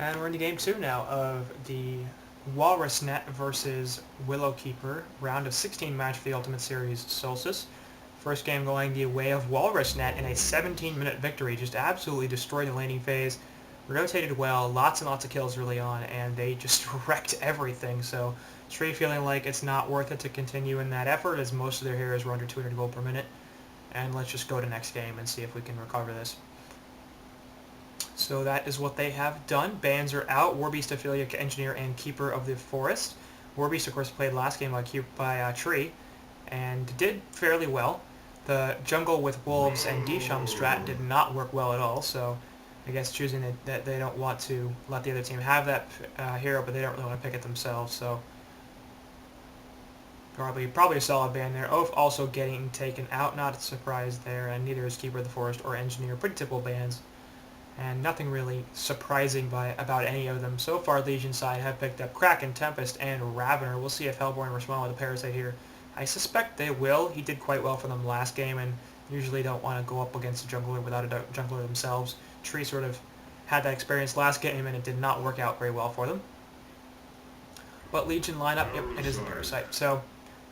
And we're into game 2 now of the Walrusnet versus Willowkeeper round of 16 match for the Ultimate Series Solstice. First game going the way of Walrusnet in a 17-minute victory. Just absolutely destroyed the laning phase. Rotated well, lots and lots of kills early on, and they just wrecked everything. So Tree feeling like it's not worth it to continue in that effort as most of their heroes were under 200 gold per minute. And let's just go to next game and see if we can recover this. So that is what they have done. Bans are out. Warbeast, Ophelia, Engineer, and Keeper of the Forest. Warbeast, of course, played last game by Tree and did fairly well. The jungle with Wolves and Disham strat did not work well at all, so I guess choosing that they don't want to let the other team have that hero, but they don't really want to pick it themselves, so probably a solid ban there. Oath also getting taken out, not a surprise there, and neither is Keeper of the Forest or Engineer. Pretty typical bans. And nothing really surprising about any of them. So far, Legion side have picked up Kraken, Tempest, and Ravener. We'll see if Hellborn respond with a Parasite here. I suspect they will. He did quite well for them last game, and usually don't want to go up against a jungler without a jungler themselves. Tree sort of had that experience last game, and it did not work out very well for them. But Legion lineup, yep, it is the Parasite. So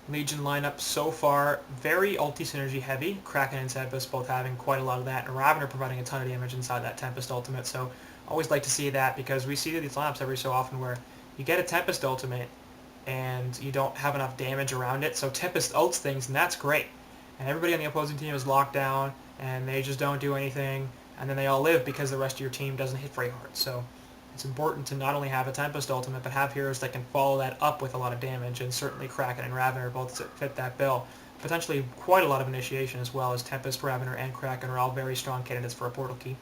Legion lineup so far, very ulti synergy heavy. Kraken and Tempest both having quite a lot of that, and Ravener providing a ton of damage inside that Tempest ultimate. So always like to see that, because we see these lineups every so often where you get a Tempest ultimate and you don't have enough damage around it. So Tempest ults things, and that's great. And everybody on the opposing team is locked down, and they just don't do anything, and then they all live because the rest of your team doesn't hit very hard. So it's important to not only have a Tempest ultimate, but have heroes that can follow that up with a lot of damage, and certainly Kraken and Ravener both fit that bill. Potentially quite a lot of initiation as well, as Tempest, Ravener, and Kraken are all very strong candidates for a portal key.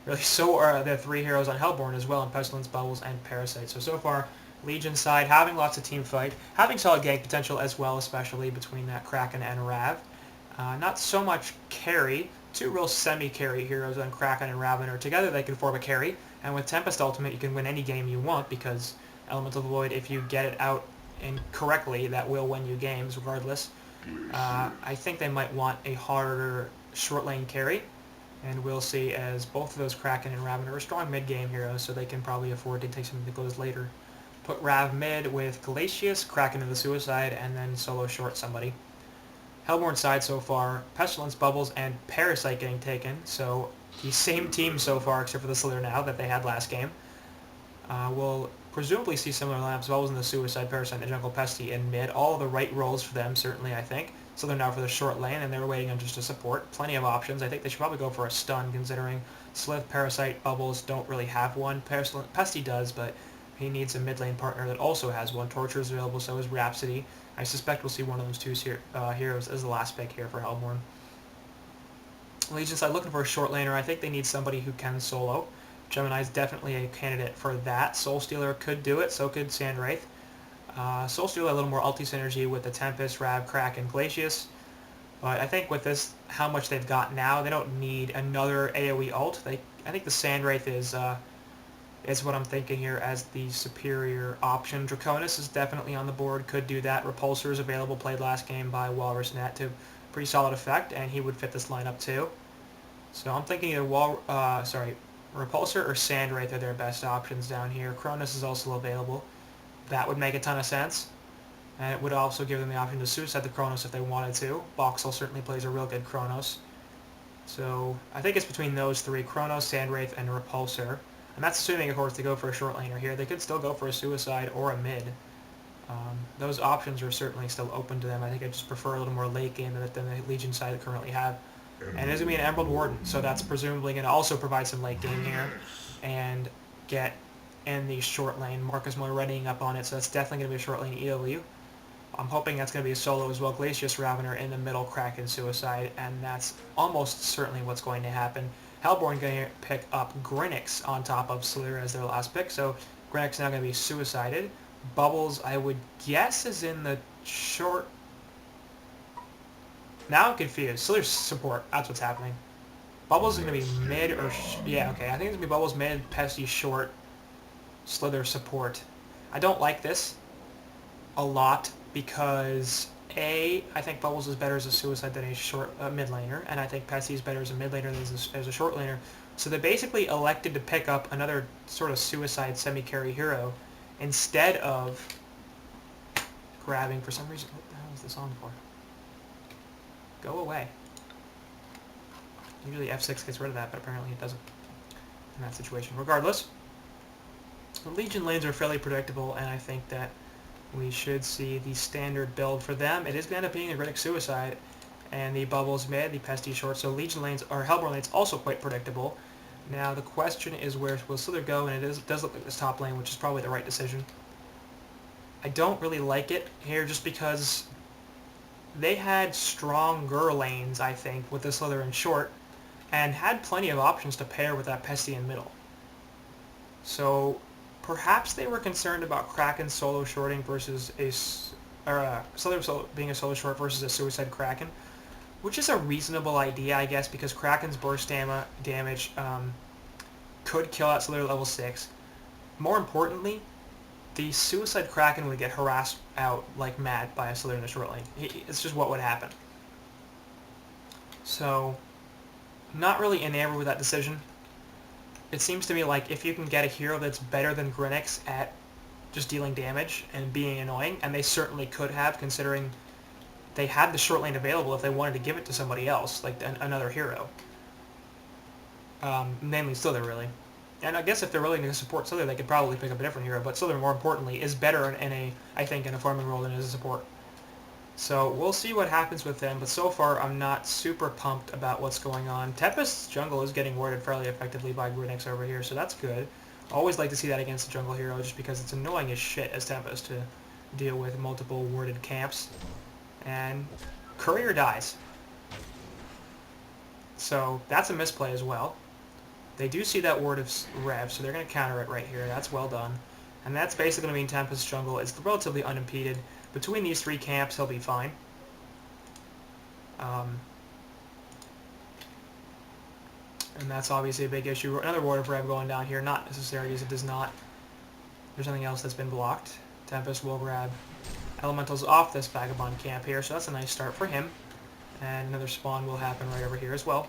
Really, so are the three heroes on Hellborn as well, in Pestilence, Bubbles, and Parasite. So far, Legion side having lots of team fight, having solid gank potential as well, especially between that Kraken and Rav. Not so much carry. Two real semi-carry heroes on Kraken and Ravener. Together they can form a carry, and with Tempest Ultimate you can win any game you want, because Elemental Void, if you get it out incorrectly, that will win you games regardless. I think they might want a harder short lane carry, and we'll see, as both of those Kraken and Ravener are strong mid-game heroes, so they can probably afford to take something that goes later. Put Rav mid with Glacius, Kraken in the Suicide, and then solo short somebody. Hellborn side so far, Pestilence, Bubbles, and Parasite getting taken, so the same team so far except for the Slither now that they had last game. We'll presumably see similar lineups, Bubbles in the Suicide, Parasite, and the Jungle Pesty in mid. All the right roles for them, certainly, I think. So they're now for the short lane, and they're waiting on just a support. Plenty of options. I think they should probably go for a stun, considering Slith, Parasite, Bubbles don't really have one. Pesty does, but he needs a mid lane partner that also has one. Torture is available, so is Rhapsody. I suspect we'll see one of those two heroes as the last pick here for Hellborn. Legion side looking for a short laner. I think they need somebody who can solo. Gemini's definitely a candidate for that. Soulstealer could do it, so could Sandwraith. Soulstealer a little more ulti synergy with the Tempest, Rav, Crack, and Glacius. But I think with this, how much they've got now, they don't need another AoE ult. I think the Sandwraith is what I'm thinking here as the superior option. Draconis is definitely on the board, could do that. Repulsor is available, played last game by Walrusnet to pretty solid effect, and he would fit this lineup too. So I'm thinking either Repulsor or Sandwraith are their best options down here. Cronus is also available. That would make a ton of sense. And it would also give them the option to suicide the Chronos if they wanted to. Boxel certainly plays a real good Chronos. So I think it's between those three, Chronos, Sandwraith, and Repulsor. And that's assuming, of course, they go for a short laner here. They could still go for a suicide or a mid. Those options are certainly still open to them. I think I just prefer a little more late game than the Legion side they currently have. And it's going to be an Emerald Warden, so that's presumably going to also provide some late game here and get in the short lane. Marcus Moore readying up on it, so that's definitely going to be a short lane EW. I'm hoping that's going to be a solo as well. Glacius, Ravener in the middle, Kraken, Suicide, and that's almost certainly what's going to happen. Hellborn going to pick up Grinix on top of Slither as their last pick, so Grinix now going to be suicided. Bubbles, I would guess, is in the short... Now I'm confused. Slither's support, that's what's happening. Bubbles is going to be mid or... yeah, okay, I think it's going to be Bubbles mid, Pesty short, Slither support. I don't like this a lot because... I think Bubbles is better as a suicide than a short mid laner, and I think Pesty is better as a mid laner than as a short laner. So they basically elected to pick up another sort of suicide semi-carry hero instead of grabbing, for some reason. What the hell is this on for? Go away. Usually F6 gets rid of that, but apparently it doesn't in that situation. Regardless, the Legion lanes are fairly predictable, and I think that we should see the standard build for them. It is going to end up being a Grinnick Suicide, and the Bubbles mid, the Pesty short, so Legion lanes, or Hellborn lanes, also quite predictable. Now the question is, where will Slither go, and it does look like this top lane, which is probably the right decision. I don't really like it here just because they had stronger lanes, I think, with the Slither in short, and had plenty of options to pair with that Pesty in middle. So perhaps they were concerned about Kraken solo shorting versus Slither being a solo short versus a Suicide Kraken, which is a reasonable idea, I guess, because Kraken's burst damage could kill at Slither level 6. More importantly, the Suicide Kraken would get harassed out like mad by a Slither in the short lane. It's just what would happen. So, not really enamored with that decision. It seems to me like if you can get a hero that's better than Grinnick's at just dealing damage and being annoying, and they certainly could have, considering they had the short lane available if they wanted to give it to somebody else, like another hero. Namely Slither, really. And I guess if they're really going to support Slither, they could probably pick up a different hero, but Slither, more importantly, is better I think, in a farming role than as a support. So we'll see what happens with them, but so far I'm not super pumped about what's going on. Tempest's jungle is getting warded fairly effectively by Grinnick's over here, so that's good. Always like to see that against a jungle hero, just because it's annoying as shit as Tempest to deal with multiple warded camps. And Courier dies. So that's a misplay as well. They do see that ward of Rev, so they're going to counter it right here. That's well done. And that's basically going to mean Tempest's jungle is relatively unimpeded. Between these three camps, he'll be fine. And that's obviously a big issue. Another ward of Rev going down here, not necessary as it does not. There's something else that's been blocked. Tempest will grab elementals off this Vagabond camp here, so that's a nice start for him. And another spawn will happen right over here as well.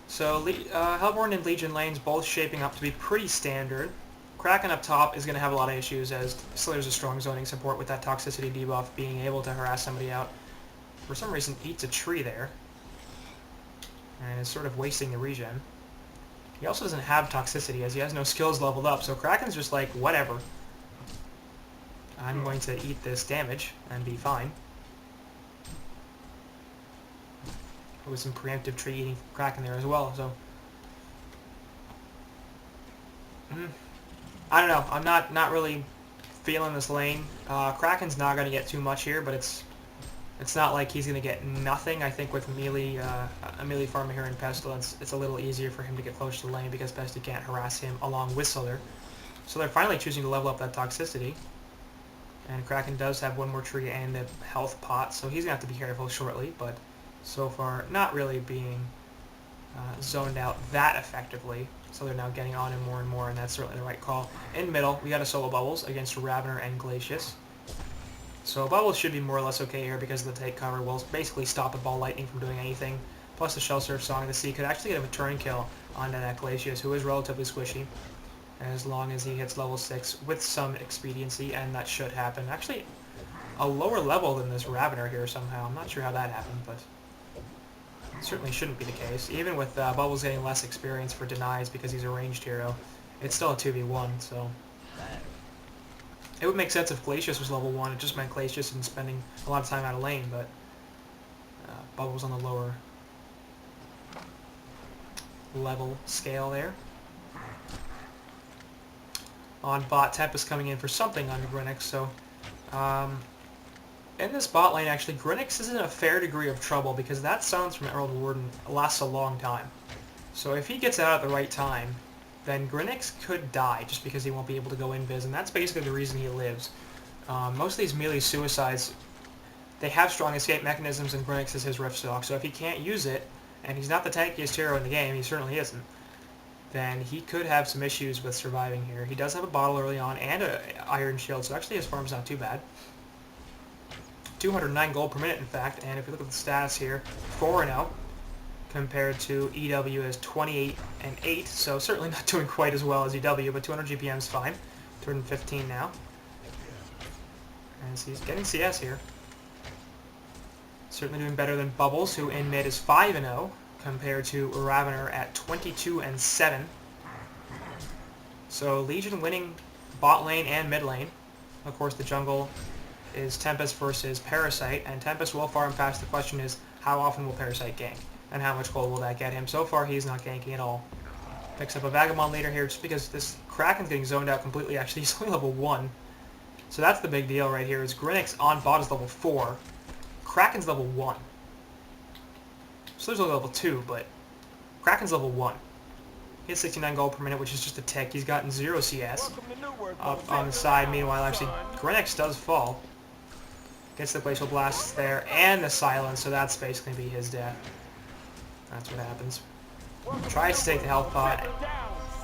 So Hellborn and Legion lanes both shaping up to be pretty standard. Kraken up top is going to have a lot of issues as Slither's a strong zoning support with that toxicity debuff, being able to harass somebody out. For some reason eats a tree there, and is sort of wasting the regen. He also doesn't have toxicity as he has no skills leveled up, so Kraken's just like, whatever. I'm going to eat this damage and be fine. With some preemptive tree eating Kraken there as well, so I don't know. I'm not really feeling this lane. Kraken's not going to get too much here, but it's not like he's going to get nothing. I think with melee farming here in Pestilence, it's a little easier for him to get close to the lane because Pesty can't harass him along with Slither. So they're finally choosing to level up that toxicity. And Kraken does have one more tree and the health pot, so he's going to have to be careful shortly, but so far not really being zoned out that effectively. So they're now getting on him more and more, and that's certainly the right call. In middle, we got a solo Bubbles against Ravener and Glacius. So Bubbles should be more or less okay here because the take cover will basically stop a Ball Lightning from doing anything. Plus the Shell Surf Song of the Sea could actually get a turn kill onto that Glacius, who is relatively squishy, as long as he hits level 6 with some expediency, and that should happen. Actually, a lower level than this Ravener here somehow. I'm not sure how that happened, but it certainly shouldn't be the case. Even with Bubbles getting less experience for denies because he's a ranged hero, it's still a 2v1, so it would make sense if Glacius was level 1. It just meant Glacius and spending a lot of time out of lane, but Bubbles on the lower level scale there. On bot, Tempest coming in for something on Grinnick, so in this bot lane, actually, Grinnick is in a fair degree of trouble because that silence from Emerald Warden lasts a long time. So if he gets out at the right time, then Grinnick could die just because he won't be able to go invis, and that's basically the reason he lives. Most of these melee suicides, they have strong escape mechanisms, and Grinnick is his rift stock, so if he can't use it, and he's not the tankiest hero in the game, he certainly isn't, then he could have some issues with surviving here. He does have a bottle early on and an iron shield, so actually his farm's not too bad. 209 gold per minute, in fact. And if you look at the stats here, 4-0 compared to EW as 28 and 8. So certainly not doing quite as well as EW, but 200 GPM is fine. 215 now. As he's getting CS here. Certainly doing better than Bubbles, who in mid is 5-0 compared to Ravener at 22 and 7. So Legion winning bot lane and mid lane. Of course, the jungle is Tempest versus Parasite, and Tempest will farm fast. The question is, how often will Parasite gank, and how much gold will that get him? So far, he's not ganking at all. Picks up a Vagabond later here, just because this Kraken's getting zoned out completely. Actually, he's only level 1. So that's the big deal right here, is Grinix on bot is level 4. Kraken's level 1. So there's only level 2, but Kraken's level 1. He has 69 gold per minute, which is just a tick. He's gotten 0 CS. Up on the side, meanwhile, actually, Grinix does fall. Gets the Glacial Blasts there, and the Silence, so that's basically going to be his death. That's what happens. Tries to take the health pot,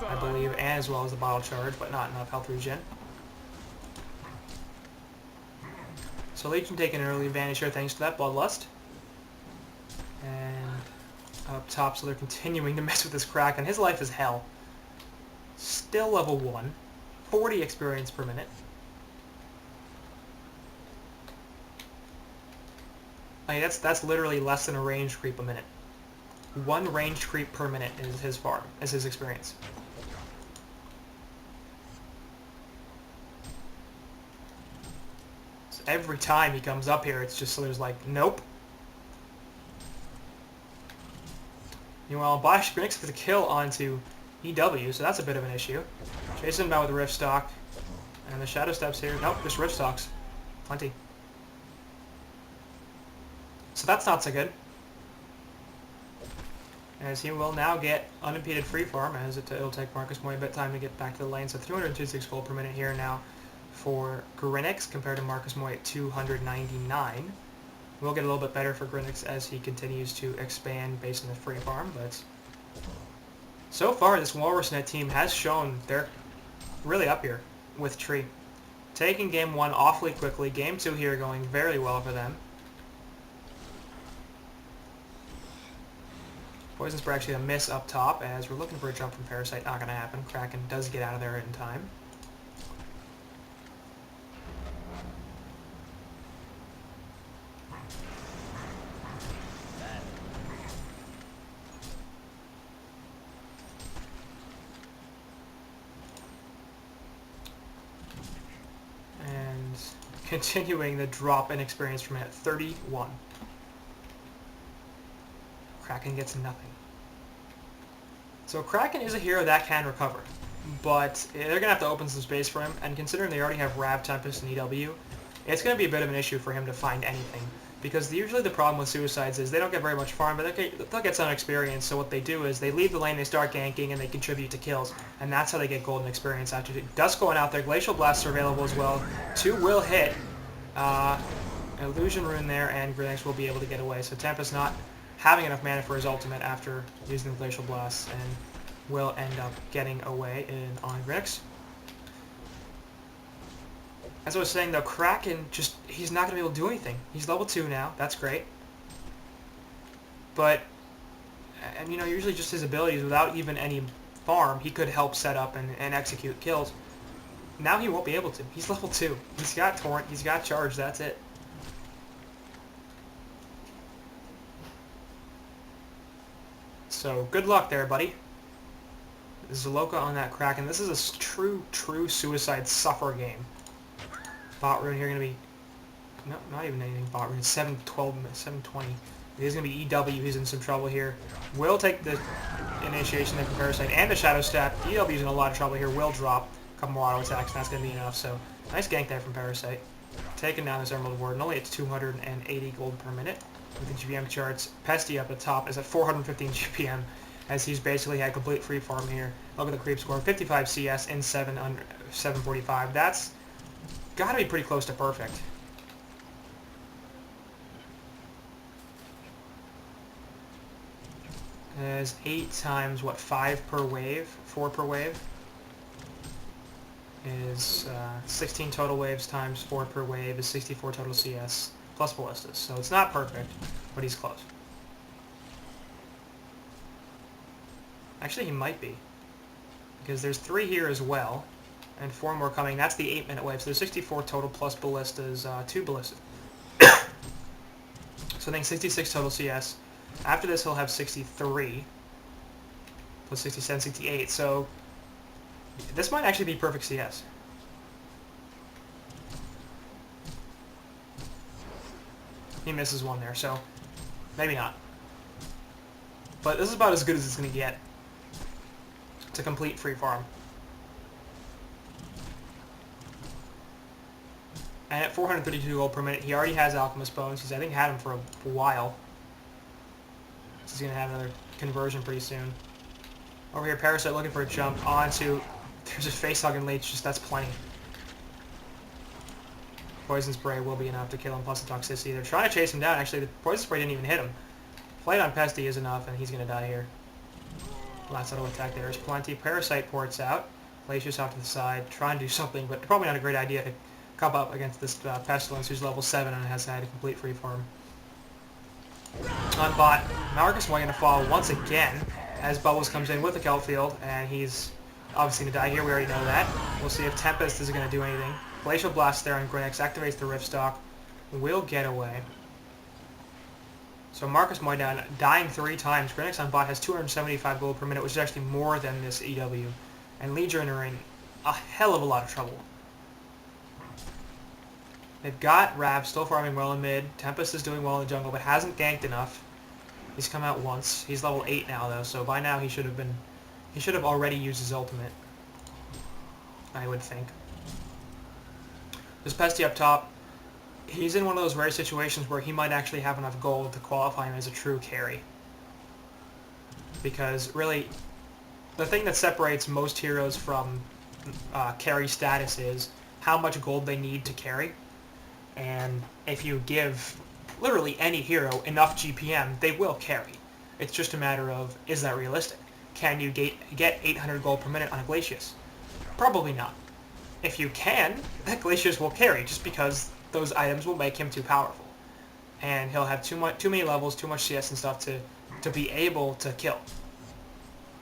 I believe, and as well as the bottle charge, but not enough health regen. So Legion taking an early advantage here thanks to that Bloodlust. And up top, so they're continuing to mess with this Kraken. His life is hell. Still level 1. 40 experience per minute. I mean, that's literally less than a range creep a minute. 1 range creep per minute is his farm, is his experience. So every time he comes up here, it's just so there's like, nope. Meanwhile, Bosch Grinix gets a kill onto EW, so that's a bit of an issue. Chasing him out with the Rift Stock. And the Shadow Steps here. Nope, just Rift Stocks. Plenty. So that's not so good. As he will now get unimpeded free farm, as it'll take Marcus Moy a bit of time to get back to the lane. So 326 gold per minute here now for Grinix compared to Marcus Moy at 299. Will get a little bit better for Grinix as he continues to expand based on the free farm, but so far this Walrusnet team has shown they're really up here with Tree. Taking game 1 awfully quickly, game 2 here going very well for them. Poison Spray actually a miss up top as we're looking for a jump from Parasite, not going to happen. Kraken does get out of there in time. Continuing the drop in experience from at 31. Kraken gets nothing. So Kraken is a hero that can recover, but they're going to have to open some space for him, and considering they already have Rav, Tempest, and EW, it's going to be a bit of an issue for him to find anything. Because usually the problem with Suicides is they don't get very much farm, but they'll get some experience, so what they do is they leave the lane, they start ganking, and they contribute to kills, and that's how they get golden experience after Dusk going out there. Glacial Blasts are available as well. 2 will hit. Illusion Rune there, and Grinix will be able to get away. So Tempest not having enough mana for his ultimate after using the Glacial Blasts, and will end up getting away on Grinix. As I was saying though, Kraken he's not going to be able to do anything. He's level 2 now, that's great. But, and you know, usually just his abilities without even any farm, he could help set up and execute kills. Now he won't be able to. He's level 2. He's got Torrent, he's got Charge, that's it. So, good luck there, buddy. Zaloka on that Kraken. This is a true Suicide Suffer game. Bot rune here going to be... No, not even anything bot rune. 712, 720. He's going to be EW. He's in some trouble here. Will take the initiation there from Parasite and the Shadow Step. EW's in a lot of trouble here. Will drop a couple more auto attacks, and that's going to be enough. So, nice gank there from Parasite. Taking down this Emerald Warden. Only at 280 gold per minute. With the GPM charts, Pesty up at top is at 415 GPM, as he's basically had complete free farm here. Look at the creep score, 55 CS in 745. That's got to be pretty close to perfect. As 8 times, what, 5 per wave? 4 per wave? Is 16 total waves times 4 per wave is 64 total CS. plus ballistas. So it's not perfect, but he's close. Actually, he might be, because there's 3 here as well, and 4 more coming. That's the 8-minute wave, so there's 64 total plus ballistas, 2 ballistas. So I think 66 total CS. After this, he'll have 63, plus 67, 68, so this might actually be perfect CS. He misses one there, so maybe not. But this is about as good as it's going to get to complete free farm. And at 432 gold per minute, he already has Alchemist Bones. He's, I think, had him for a while. So he's going to have another conversion pretty soon. Over here, Parasite looking for a jump onto... There's a face-hugging leech, just that's plenty. Poison Spray will be enough to kill him, plus the toxicity. They're trying to chase him down. Actually, the Poison Spray didn't even hit him. Flight on Pesty is enough, and he's going to die here. Last auto attack there is plenty. Parasite ports out. Glacius off to the side, trying to do something, but probably not a great idea to come up against this Pestilence, who's level 7 and has had a complete free farm. On bot, Marcus going to fall once again as Bubbles comes in with the Kelp Field, and he's obviously going to die here. We already know that. We'll see if Tempest is going to do anything. Glacial Blast there on Grenix activates the Rift Stock. Will get away. So Marcus Moydown dying 3 times. Grenix on bot has 275 gold per minute, which is actually more than this EW. And Legion are in a hell of a lot of trouble. They've got Rab still farming well in mid. Tempest is doing well in the jungle, but hasn't ganked enough. He's come out once. He's level 8 now, though, so by now he should have already used his ultimate, I would think. There's Pesty up top. He's in one of those rare situations where he might actually have enough gold to qualify him as a true carry. Because, really, the thing that separates most heroes from carry status is how much gold they need to carry. And if you give literally any hero enough GPM, they will carry. It's just a matter of, is that realistic? Can you get 800 gold per minute on a Glacius? Probably not. If you can, that Glacius will carry, just because those items will make him too powerful. And he'll have too many levels, too much CS and stuff to be able to kill.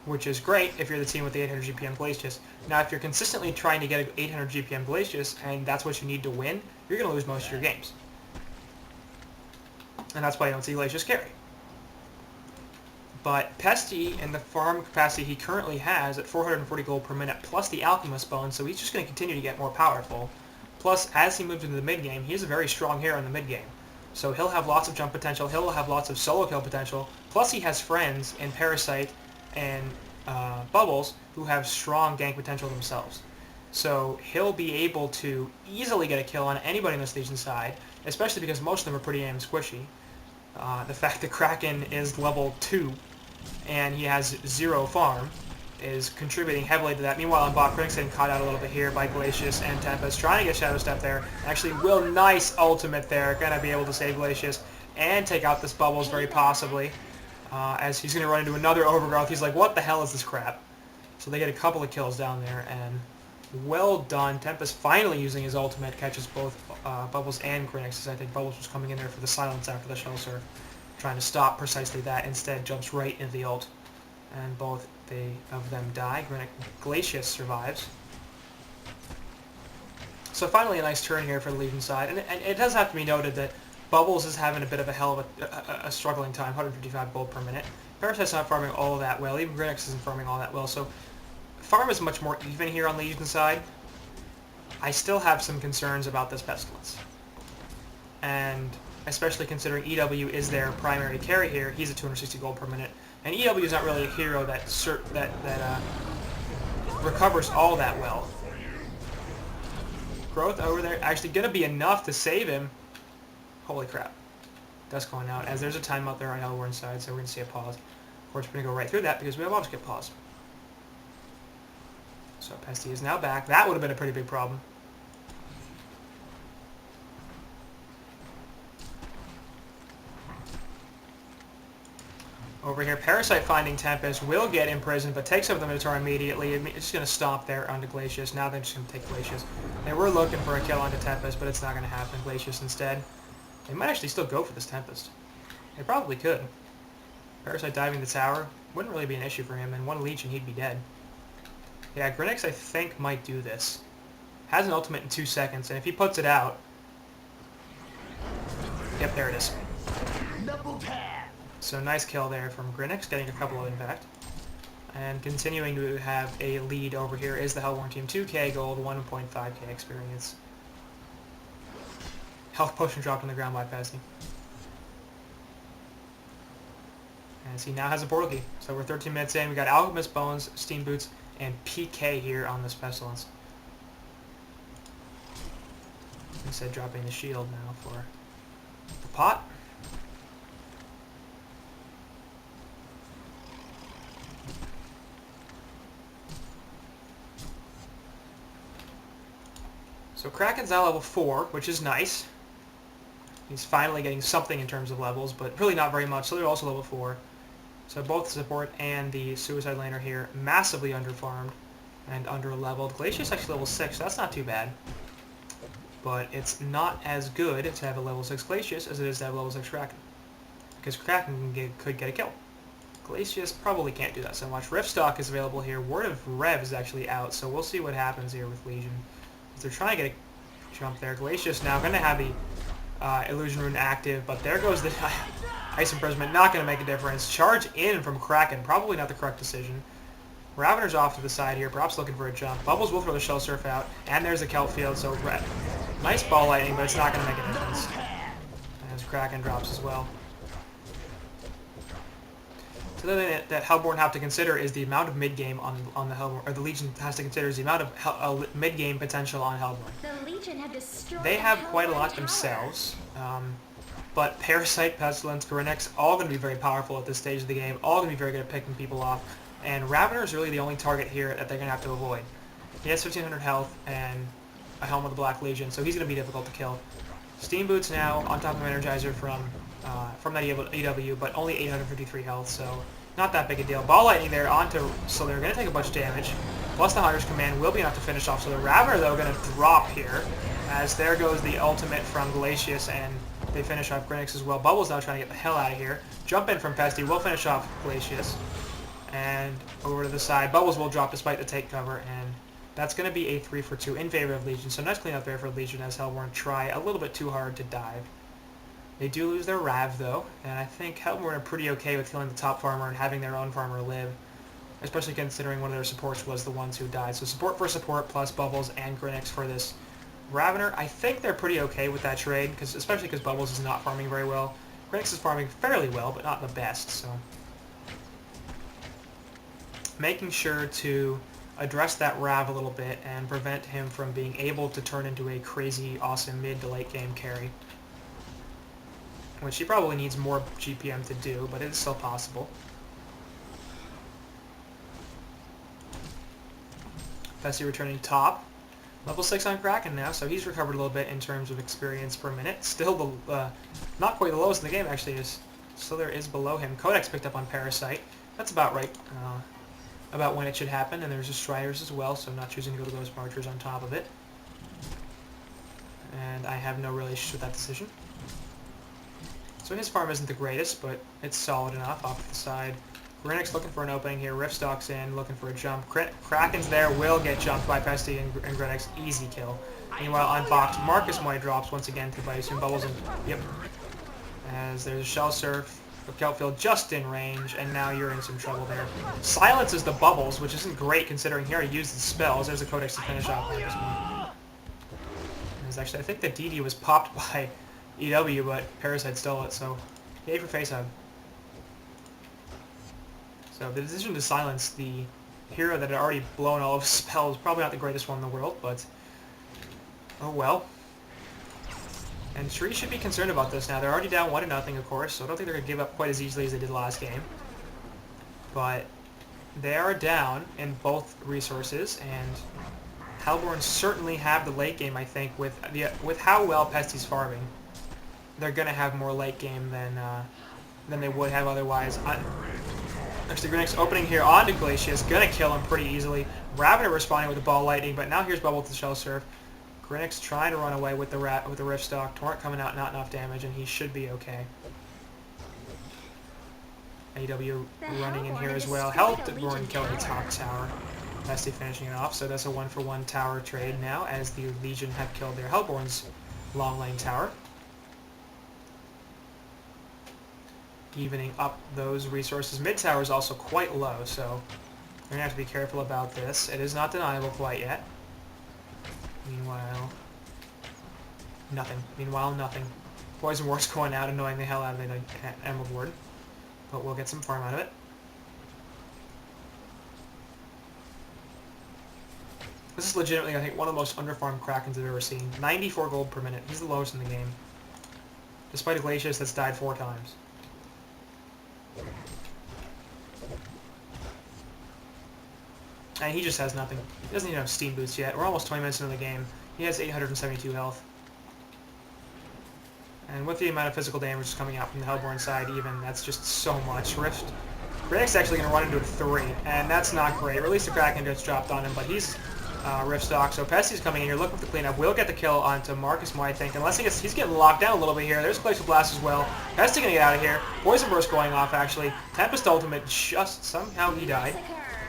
Which is great if you're the team with the 800 GPM Glacius. Now, if you're consistently trying to get an 800 GPM Glacius, and that's what you need to win, you're going to lose most of your games. And that's why you don't see Glacius carry. But Pesty, in the farm capacity he currently has at 440 gold per minute, plus the Alchemist Bone, so he's just going to continue to get more powerful. Plus, as he moves into the mid-game, he's a very strong hero in the mid-game. So he'll have lots of jump potential, he'll have lots of solo kill potential, plus he has friends in Parasite and Bubbles who have strong gank potential themselves. So he'll be able to easily get a kill on anybody on this Legion side, especially because most of them are pretty damn squishy. The fact that Kraken is level 2 and he has 0 farm is contributing heavily to that. Meanwhile, on bot, Grenix getting caught out a little bit here by Glacius and Tempest, trying to get Shadow Step there. Actually, will nice ultimate there, gonna be able to save Glacius and take out this Bubbles very possibly. As he's gonna run into another Overgrowth. He's like, what the hell is this crap? So they get a couple of kills down there, and well done. Tempest finally using his ultimate, catches both Bubbles and Grenix, as I think Bubbles was coming in there for the silence after the Shell Surf, trying to stop precisely that. Instead, jumps right into the ult, and both of them die. Glacius survives. So finally a nice turn here for the Legion side, and it does have to be noted that Bubbles is having a bit of a hell of a struggling time, 155 gold per minute. Parasite's not farming all that well, even Grenix isn't farming all that well, so farm is much more even here on the Legion side. I still have some concerns about this Pestilence. And especially considering EW is their primary carry here, he's at 260 gold per minute. And EW is not really a hero that recovers all that well. Growth over there actually going to be enough to save him. Holy crap. Dust going out, as there's a timeout there on Elwarn's side, so we're going to see a pause. Of course, we're going to go right through that because we have obfuscate pause. So Pesty is now back. That would have been a pretty big problem. Over here, Parasite finding Tempest will get imprisoned, but takes up the Minotaur immediately. It's just going to stomp there onto Glacius. Now they're just going to take Glacius. They were looking for a kill onto Tempest, but it's not going to happen. Glacius instead. They might actually still go for this Tempest. They probably could. Parasite diving the tower wouldn't really be an issue for him, and one Legion, he'd be dead. Yeah, Grenix, I think, might do this. Has an ultimate in 2 seconds, and if he puts it out... Yep, there it is. So nice kill there from Grenix, getting a couple of impact. And continuing to have a lead over here is the Hellborn team. 2k gold, 1.5k experience. Health potion dropped on the ground by Pesty. As he now has a portal key. So we're 13 minutes in. We got Alchemist Bones, Steam Boots, and PK here on this Pestilence. Instead, dropping the shield now for the pot. So Kraken's now level 4, which is nice. He's finally getting something in terms of levels, but really not very much. So they're also level 4. So both the support and the Suicide Lane are here, massively underfarmed and under-leveled. Glacius actually level 6, so that's not too bad. But it's not as good to have a level 6 Glacius as it is to have a level 6 Kraken. Because Kraken could get a kill. Glacius probably can't do that so much. Riftstock is available here. Word of Rev is actually out, so we'll see what happens here with Legion. They're trying to get a jump there. Glacius now going to have the Illusion Rune active, but there goes the Ice Imprisonment. Not going to make a difference. Charge in from Kraken. Probably not the correct decision. Ravener's off to the side here, perhaps looking for a jump. Bubbles will throw the Shell Surf out, and there's a Kelp Field, so nice ball lightning, but it's not going to make a difference. As Kraken drops as well. So the thing that Hellborn have to consider is the amount of mid-game on the Hellborn, or the Legion has to consider is the amount of mid-game potential on Hellborn. The Legion have destroyed They have quite a lot tower. themselves, but Parasite, Pestilence, Grenix, all going to be very powerful at this stage of the game, all going to be very good at picking people off, and Ravener is really the only target here that they're going to have to avoid. He has 1500 health and a Helm of the Black Legion, so he's going to be difficult to kill. Steam Boots now on top of Energizer from that EW, but only 853 health, so not that big a deal. Ball Lightning there onto, so they're going to take a bunch of damage. Plus the Hunter's Command will be enough to finish off. So the Ravener, though, going to drop here, as there goes the ultimate from Glacius, and they finish off Grenix as well. Bubbles now trying to get the hell out of here. Jump in from Pesty will finish off Glacius. And over to the side, Bubbles will drop despite the take cover, and that's going to be a 3-for-2 in favor of Legion. So nice cleanup there for Legion as Hellborn try a little bit too hard to dive. They do lose their Rav, though, and I think Hellborn are pretty okay with killing the top farmer and having their own farmer live, especially considering one of their supports was the ones who died. So support for support plus Bubbles and Grenix for this Ravener. I think they're pretty okay with that trade, especially because Bubbles is not farming very well. Grenix is farming fairly well, but not the best, so making sure to address that Rav a little bit and prevent him from being able to turn into a crazy, awesome mid to late game carry. Which he probably needs more GPM to do, but it is still possible. Pesty returning top. Level 6 on Kraken now, so he's recovered a little bit in terms of experience per minute. Still not quite the lowest in the game, actually. Still there is below him. Codex picked up on Parasite. That's about right. About when it should happen, and there's Destroyers as well, so I'm not choosing to go to Ghost Marchers on top of it. And I have no real issues with that decision. So his farm isn't the greatest, but it's solid enough off to the side. Grenix looking for an opening here. Riftstock's in, looking for a jump. Kraken's there, will get jumped by Pesty and Grenix. Easy kill. Meanwhile, on Fox, Marcus Moy drops once again to Bison Bubbles and yep. As there's a Shell Surf, Kelpfield just in range, and now you're in some trouble there. Silences the Bubbles, which isn't great considering he already used the spells. There's a Codex to finish off Marcus Moy. Actually, I think the DD was popped by EW, but Parasite stole it, so yay for face hug. So the decision to silence the hero that had already blown all of his spells, probably not the greatest one in the world, but oh well. And Tree should be concerned about this now. They're already down 1-0, of course, so I don't think they're going to give up quite as easily as they did last game. But they are down in both resources, and Hellborn certainly have the late game, I think, with how well Pesty's farming. They're going to have more late game than they would have otherwise. Actually, Grenix opening here onto Glacius, going to kill him pretty easily. Ravener responding with the Ball Lightning, but now here's Bubble with the Shell Surf. Grinix trying to run away with the Rift Stock. Torrent coming out, not enough damage, and he should be okay. AW running in here as well. Helped Born kill the top tower. Pesty finishing it off, so that's a 1-for-1 tower trade now, as the Legion have killed their Hellborn's long lane tower. Evening up those resources. Mid tower is also quite low, so we're going to have to be careful about this. It is not deniable quite yet. Meanwhile, nothing. Nothing. Poison War's going out, annoying the hell out of the Emerald Ward. But we'll get some farm out of it. This is legitimately, I think, one of the most underfarmed Krakens I've ever seen. 94 gold per minute. He's the lowest in the game. Despite a Glacius that's died 4 times. And he just has nothing. He doesn't even have Steam Boots yet. We're almost 20 minutes into the game. He has 872 health. And with the amount of physical damage coming out from the Hellborn side even, that's just so much. Grinix actually going to run into a 3, and that's not great. Or at least the Kraken gets dropped on him, but he's Rift Stock. So Pesty's coming in here looking for the cleanup. Will get the kill onto Marcus, I think. Unless he's getting locked down a little bit here. There's Glacial Blast as well. Pesty going to get out of here. Poison Burst going off, actually. Tempest Ultimate, just somehow he died.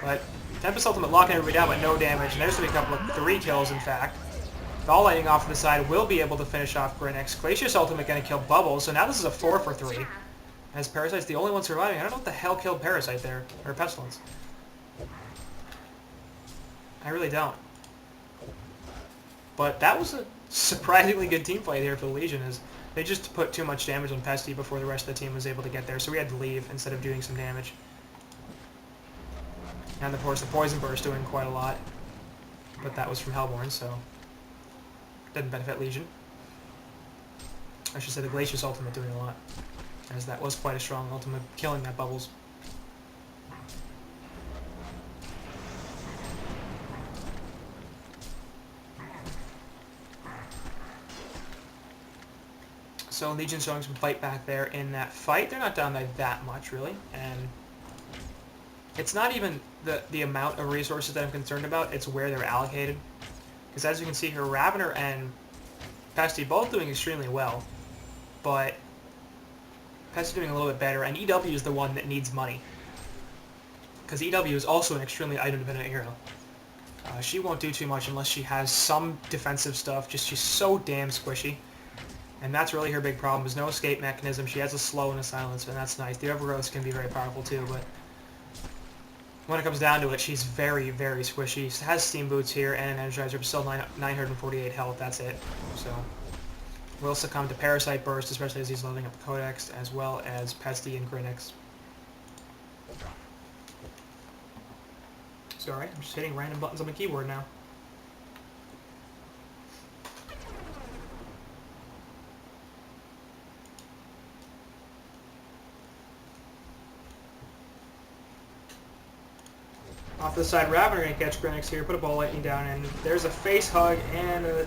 But Tempest Ultimate locking everybody down, but no damage. And there's going to be a couple of 3 kills, in fact. Ball Lightning off to the side will be able to finish off Grinix. Glacius Ultimate going to kill Bubbles, so now this is a 4-for-3. As Parasite's the only one surviving. I don't know what the hell killed Parasite there, or Pestilence. I really don't. But that was a surprisingly good team fight here for the Legion, as they just put too much damage on Pesty before the rest of the team was able to get there, so we had to leave instead of doing some damage. And of course the Poison Burst doing quite a lot, but that was from Hellborn, so didn't benefit Legion. I should say the Glacius Ultimate doing a lot, as that was quite a strong ultimate, killing that Bubbles. So Legion showing some fight back there in that fight. They're not down by that much, really, and it's not even the amount of resources that I'm concerned about, it's where they're allocated. Because as you can see here, Ravener and Pesty both doing extremely well, but Pesty doing a little bit better, and EW is the one that needs money. Because EW is also an extremely item-dependent hero. She won't do too much unless she has some defensive stuff, she's so damn squishy. And that's really her big problem, there's no escape mechanism, she has a slow and a silence, and that's nice. The Overgrowth can be very powerful too, but when it comes down to it, she's very, very squishy. She has Steam Boots here and an Energizer, but still 948 health, that's it. So, will succumb to Parasite Burst, especially as he's leveling up the Codex, as well as Pesty and Grinix. Sorry, I'm just hitting random buttons on my keyboard now. Off to the side, Ravener going to catch Grinix here, put a Ball Lightning down, and there's a face hug and a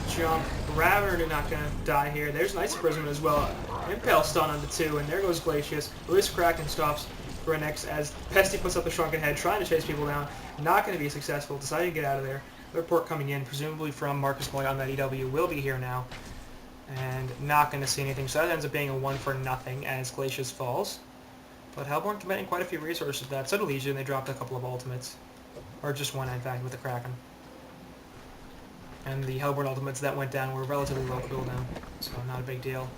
jump. Ravener not going to die here. There's an Ice Imprisonment as well. Impale stun on the 2, and there goes Glacius. Release Kraken stops Grinix as Pesty puts up the Shrunken Head, trying to chase people down. Not going to be successful, deciding to get out of there. The report coming in, presumably from Marcus Moy on that EW, will be here now. And not going to see anything, so that ends up being a 1-for-0 as Glacius falls. But Hellborn committing quite a few resources to that. So did Legion, they dropped a couple of ultimates. Or just one, in fact, with the Kraken. And the Hellborn ultimates that went down were relatively low cooldown, so not a big deal.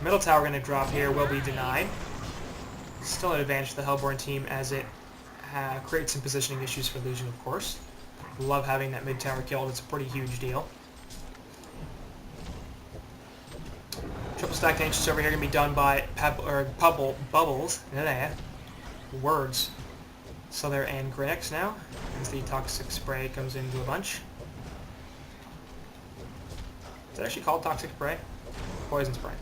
Middle tower going to drop here, will be denied. Still an advantage to the Hellborn team as it creates some positioning issues for Legion, of course. Love having that mid tower killed, it's a pretty huge deal. Triple stack ancients over here going to be done by Bubbles. Words. Souther and Grinix now, as the Toxic Spray comes into a bunch. Is it actually called Toxic Spray? Poison Spray.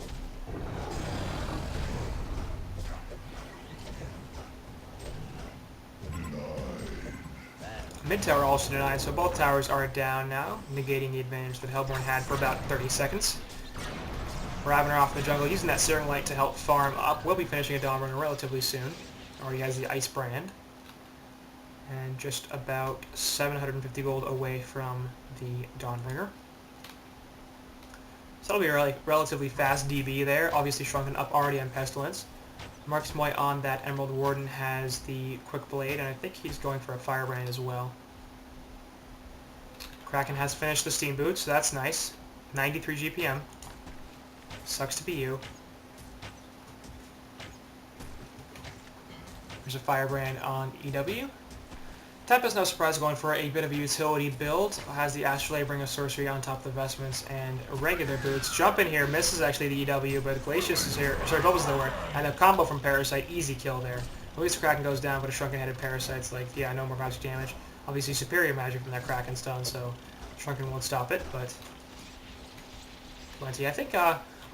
Mid tower also denied, so both towers are down now, negating the advantage that Hellborn had for about 30 seconds. Ravener off in the jungle, using that Searing Light to help farm up. We'll be finishing a Dawnbringer relatively soon. Already has the Ice Brand. And just about 750 gold away from the Dawnbringer. So that'll be a relatively fast DB there. Obviously Shrunken up already on Pestilence. Marcus Moy on that Emerald Warden has the Quick Blade, and I think he's going for a Firebrand as well. Kraken has finished the Steam Boot, so that's nice. 93 GPM. Sucks to be you. There's a Firebrand on EW. Tempest, no surprise, going for a bit of a utility build. Has the Astrolabe Ring of Sorcery on top of the Vestments and regular boots. Jump in here, misses actually the EW, but Glacius is here. Sorry, Bubbles is the word. And a combo from Parasite, easy kill there. At least Kraken goes down, but a Shrunken-headed Parasite's like, yeah, no more magic damage. Obviously superior magic from that Kraken stun, so Shrunken won't stop it, but plenty. I think,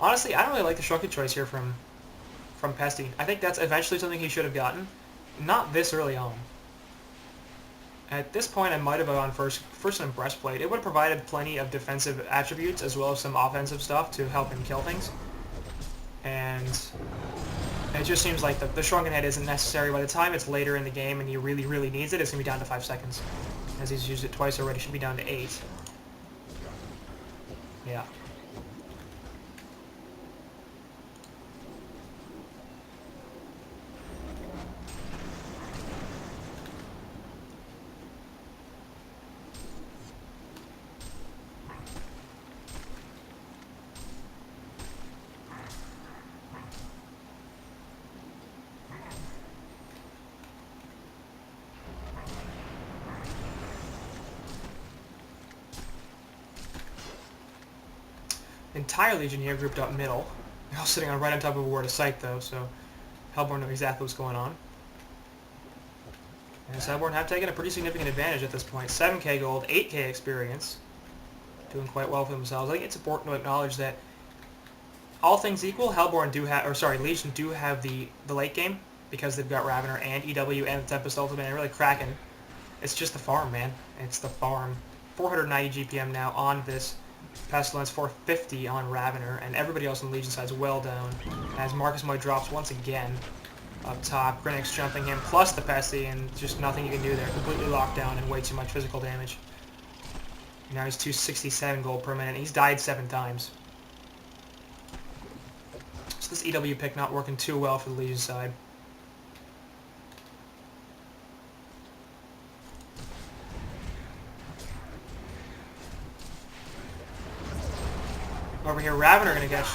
honestly, I don't really like the Shrunken choice here from Pesty. I think that's eventually something he should have gotten. Not this early on. At this point, I might have gone first in Breastplate. It would have provided plenty of defensive attributes as well as some offensive stuff to help him kill things. And it just seems like the Shrunken Head isn't necessary. By the time it's later in the game and he really, really needs it, it's going to be down to 5 seconds. As he's used it twice already, should be down to 8. Yeah. Entire Legion here grouped up middle. They're all sitting right on top of a Word of Sight though, so Hellborn know exactly what's going on. And Hellborn have taken a pretty significant advantage at this point. 7k gold, 8k experience. Doing quite well for themselves. I think it's important to acknowledge that all things equal, Hellborn do have, or sorry, Legion do have the late game because they've got Ravener and EW and the Tempest Ultimate and really Kraken. It's just the farm, man. It's the farm. 490 GPM now on this Pestilence, 450 on Ravener, and everybody else on the Legion side is well down. As Marcus Moy drops once again up top, Grinix jumping him, plus the Pesty, and just nothing you can do there. Completely locked down and way too much physical damage. Now he's 267 gold per minute. He's died 7 times. So this EW pick not working too well for the Legion side. Over here, Ravener going to catch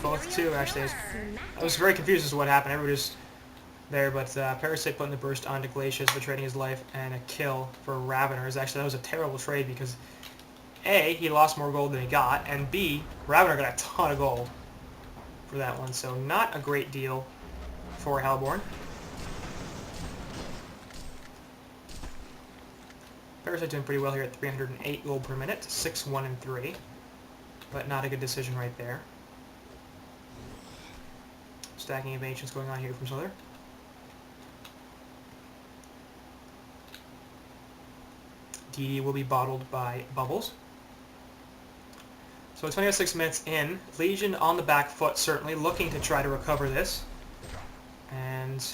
both two, actually. I was very confused as to what happened. Everybody was there, but Parasite putting the burst onto Glacius, betraying his life, and a kill for Ravener. That was a terrible trade because A, he lost more gold than he got, and B, Ravener got a ton of gold for that one, so not a great deal for Hellborn. Parasite doing pretty well here at 308 gold per minute, 6, 1, and 3. But not a good decision right there. Stacking of Ancients going on here from Slither. DD will be bottled by Bubbles. So 26 minutes in. Legion on the back foot, certainly, looking to try to recover this. And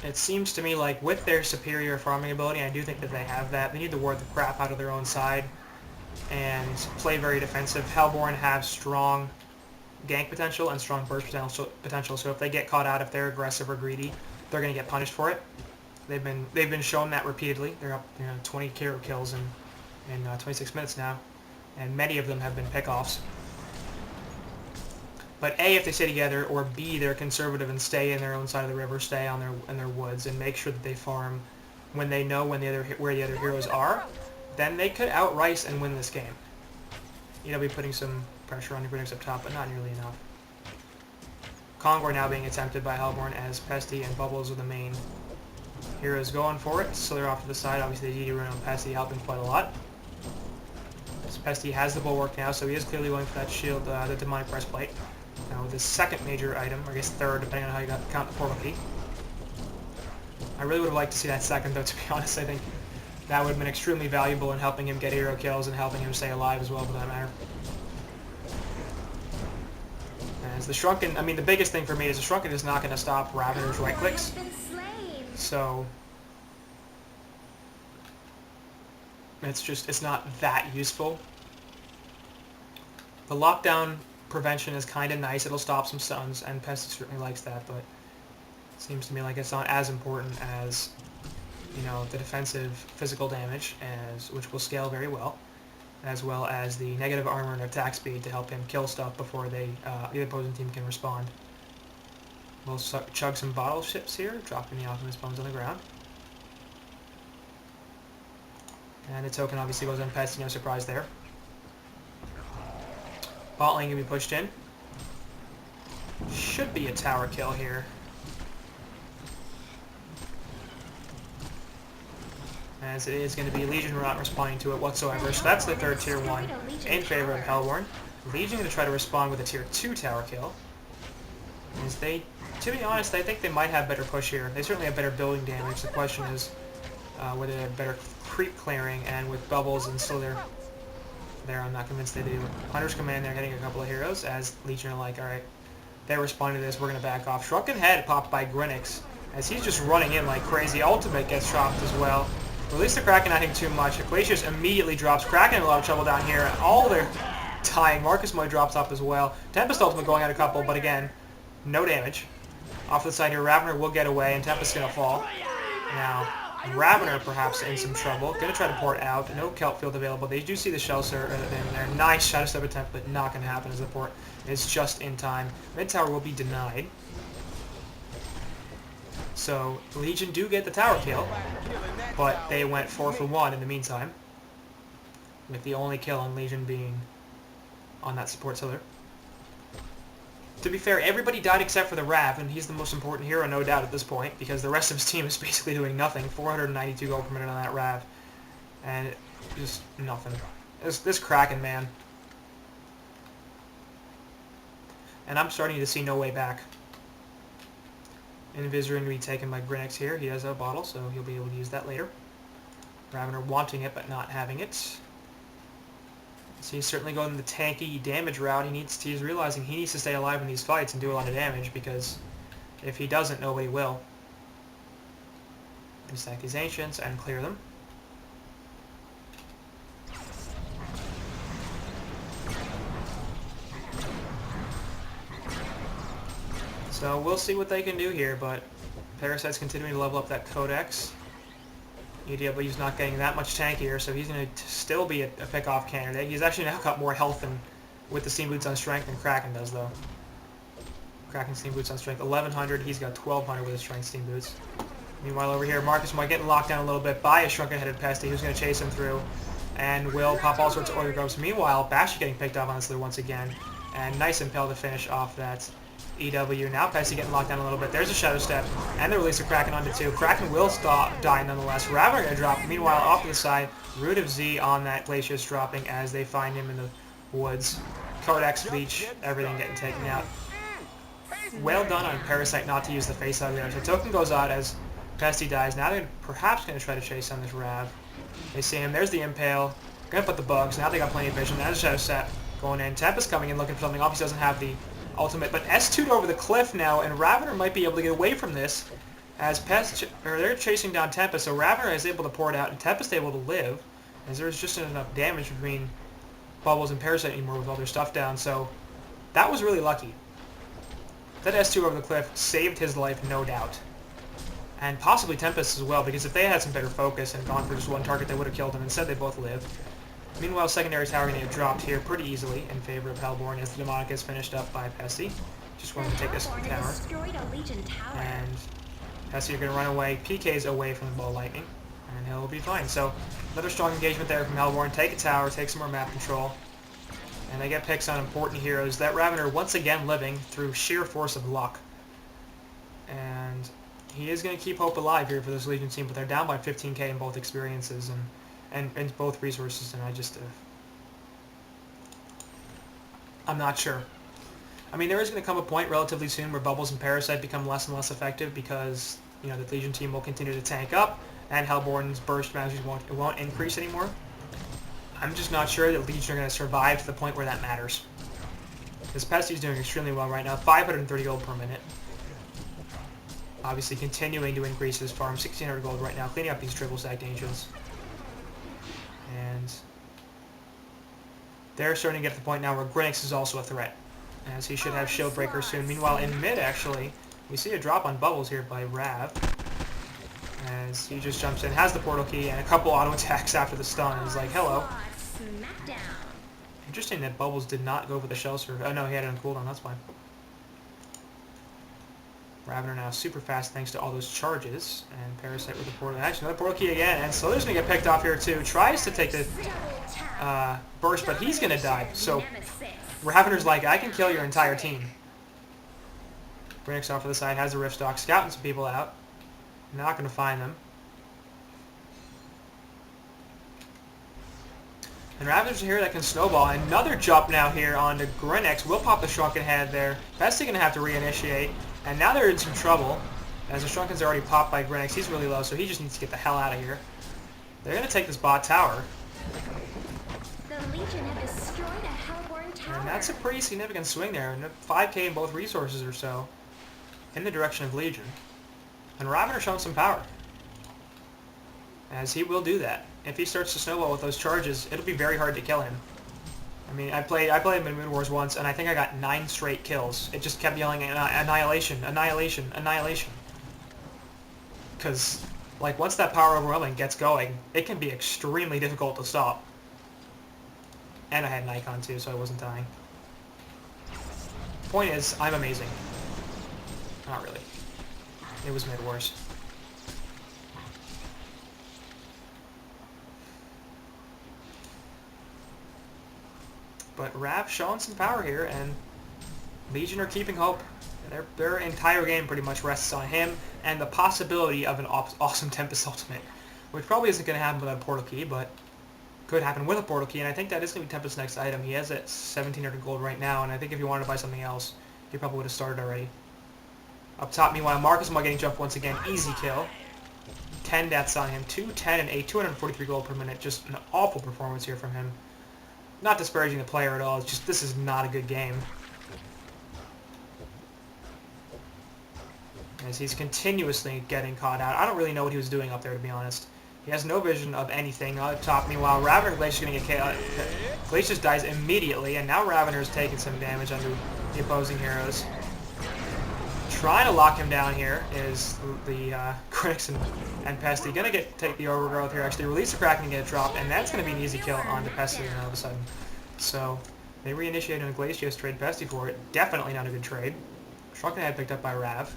it seems to me like with their superior farming ability, I do think that they have that, they need to ward the crap out of their own side and play very defensive. Hellborn have strong gank potential and strong burst potential, so if they get caught out, if they're aggressive or greedy, they're going to get punished for it. They've been shown that repeatedly. They're up 20 hero kills in 26 minutes now, and many of them have been pickoffs. But A, if they stay together, or B, they're conservative and stay in their own side of the river, stay on their woods, and make sure that they farm when they know where the other heroes are, then they could outrice and win this game. They'll be putting some pressure on the Grinix up top, but not nearly enough. Kongor now being attempted by Hellborn as Pesty and Bubbles are the main heroes going for it. So they're off to the side. Obviously, the DD run on Pesty helping quite a lot. As Pesty has the bulwark now, so he is clearly going for that shield, the Demonic Breastplate. Now with his second major item, or I guess third, depending on how you count the portal key. I really would have liked to see that second, though, to be honest. I think that would have been extremely valuable in helping him get hero kills and helping him stay alive as well, for that matter. As the Shrunken, I mean, the biggest thing for me is the Shrunken is not going to stop Ravener's right clicks. So it's not that useful. The lockdown prevention is kind of nice. It'll stop some stuns, and Pesty certainly likes that, but it seems to me like it's not as important as, you know, the defensive physical damage, which will scale very well as the negative armor and attack speed to help him kill stuff before the opposing team can respond. We'll chug some bottle ships here, dropping the Alchemist bones on the ground. And the token obviously goes on Pesty, no surprise there. Bot lane can be pushed in. Should be a tower kill here. As it is going to be Legion not responding to it whatsoever. So that's the third tier 1 in favor of Hellborn. Legion going to try to respond with a tier 2 tower kill. As they, to be honest, I think they might have better push here. They certainly have better building damage. The question is whether they have better creep clearing, and with bubbles and still there, I'm not convinced they do. Hunters come in, they're hitting a couple of heroes, as Legion are like, alright, they're responding to this, we're going to back off. Shrunken Head popped by Grinix, as he's just running in like crazy. Ultimate gets dropped as well. Release the Kraken, I think too much. Glacius immediately drops. Kraken in a lot of trouble down here. All they're dying. Marcus Moy drops off as well. Tempest Ultimate going at a couple, but again, no damage. Off to the side here, Ravener will get away, and Tempest is going to fall. Now, Ravener perhaps in some trouble. Going to try to port out. No kelp field available. They do see the shell in there. Nice Shadow Step attempt, but not going to happen as the port is just in time. Mid tower will be denied. So Legion do get the tower kill, but they went 4 for 1 in the meantime, with the only kill on Legion being on that support pillar. To be fair, everybody died except for the Rav, and he's the most important hero, no doubt, at this point, because the rest of his team is basically doing nothing. 492 gold per minute on that Rav, and just nothing. This Kraken, man. And I'm starting to see no way back. Invisor going to be taken by Grinix here. He has a bottle, so he'll be able to use that later. Ravener wanting it, but not having it. So he's certainly going the tanky damage route. He's realizing he needs to stay alive in these fights and do a lot of damage, because if he doesn't, nobody will. Stack these Ancients and clear them. So we'll see what they can do here, but Parasite's continuing to level up that Codex. EDW's not getting that much tankier, so he's going to still be a pick-off candidate. He's actually now got more health with the Steam Boots on Strength than Kraken does, though. Kraken Steam Boots on Strength 1100, he's got 1200 with his Strength Steam Boots. Meanwhile over here, Marcus might get locked down a little bit by a Shrunken-Headed Pesty, who's going to chase him through, and will pop all sorts of Oil Grubs. Meanwhile, Bash getting picked up on this once again, and nice Impel to finish off that EW. Now Pesty getting locked down a little bit. There's a Shadow Step, and the release of Kraken onto 2. Kraken will die nonetheless. Ravener going to drop. Meanwhile, off to the side, Root of Z on that Glacius dropping as they find him in the woods. Codex, Leech, everything getting taken out. Well done on Parasite not to use the face out there. So token goes out as Pesty dies. Now they're perhaps going to try to chase on this Rav. They see him. There's the Impale. Going to put the bugs. Now they got plenty of vision. There's a Shadow Step going in. Tempest coming in looking for something. Obviously doesn't have the ultimate, but S2'd over the cliff now, and Ravener might be able to get away from this as they're chasing down Tempest, so Ravener is able to pour it out, and Tempest able to live, as there's just enough damage between Bubbles and Parasite anymore with all their stuff down, so that was really lucky. That S2 over the cliff saved his life, no doubt. And possibly Tempest as well, because if they had some better focus and gone for just one target, they would have killed him. Instead, they both lived. Meanwhile, secondary tower going to get dropped here pretty easily in favor of Hellborn as the Demonic is finished up by Pesty. Just wanted to take this tower. And Pesty are going to run away. PK's away from the Ball Lightning, and he'll be fine. So another strong engagement there from Hellborn. Take a tower, take some more map control. And they get picks on important heroes. That Ravener once again living through sheer force of luck. And he is going to keep hope alive here for this Legion team, but they're down by 15k in both experiences and both resources, and I just I'm not sure. I mean, there is going to come a point relatively soon where Bubbles and Parasite become less and less effective because, you know, the Legion team will continue to tank up, and Hellborn's burst boundaries won't increase anymore. I'm just not sure that Legion are going to survive to the point where that matters. Because Pesty's doing extremely well right now, 530 gold per minute. Obviously continuing to increase his farm, 1600 gold right now, cleaning up these triple stacked Ancients. And they're starting to get to the point now where Grinix is also a threat, as he should have Shield Breaker soon. Meanwhile, in mid, actually, we see a drop on Bubbles here by Rav, as he just jumps in, has the portal key, and a couple auto attacks after the stun. He's like, hello. Interesting that Bubbles did not go for the Shell Surf. Oh no, he had it on cooldown, that's fine. Ravener now super fast thanks to all those charges, and Parasite with the portal. Actually, another portal key again, and Slither's going to get picked off here too. Tries to take the burst, but he's going to die. So Ravener's like, I can kill your entire team. Grinix off to the side, has a Rift Stock, scouting some people out. Not going to find them. And Ravener's here that can snowball. Another jump now here onto Grinix. Will pop the Shrunken Head there. Bestie going to have to reinitiate. And now they're in some trouble, as the Shrunken's already popped by Grinix. He's really low, so he just needs to get the hell out of here. They're going to take this bot tower. The Legion have destroyed a Hellborn tower. And that's a pretty significant swing there. And 5k in both resources or so in the direction of Legion. And Ravener showing some power, as he will do that. If he starts to snowball with those charges, it'll be very hard to kill him. I mean, I played him in Moon Wars once, and I think I got 9 straight kills. It just kept yelling, annihilation, annihilation, annihilation. Because, like, once that power overwhelming gets going, it can be extremely difficult to stop. And I had an icon too, so I wasn't dying. Point is, I'm amazing. Not really. It was made worse. But Rav showing some power here, and Legion are keeping hope. Their entire game pretty much rests on him and the possibility of an awesome Tempest Ultimate, which probably isn't going to happen without a portal key, but could happen with a portal key, and I think that is going to be Tempest's next item. He has that 1700 gold right now, and I think if he wanted to buy something else, he probably would have started already. Up top, meanwhile, Marcus Maul getting jumped once again. Easy kill. 10 deaths on him. 2, 10, and 8. 243 gold per minute. Just an awful performance here from him. Not disparaging the player at all. It's just, this is not a good game. As he's continuously getting caught out. I don't really know what he was doing up there, to be honest. He has no vision of anything up top. Meanwhile, Ravener and Glacier's going to get KO'd. Glacier dies immediately, and now Ravener's taking some damage under the opposing heroes. Trying to lock him down here is the Grinix and Pesty. Gonna take the overgrowth here, actually. Release the Kraken and get a drop, and that's gonna be an easy kill on the Pesty all of a sudden. So, they reinitiated a Glacius trade Pesty for it. Definitely not a good trade. Shrunken Head picked up by Rav.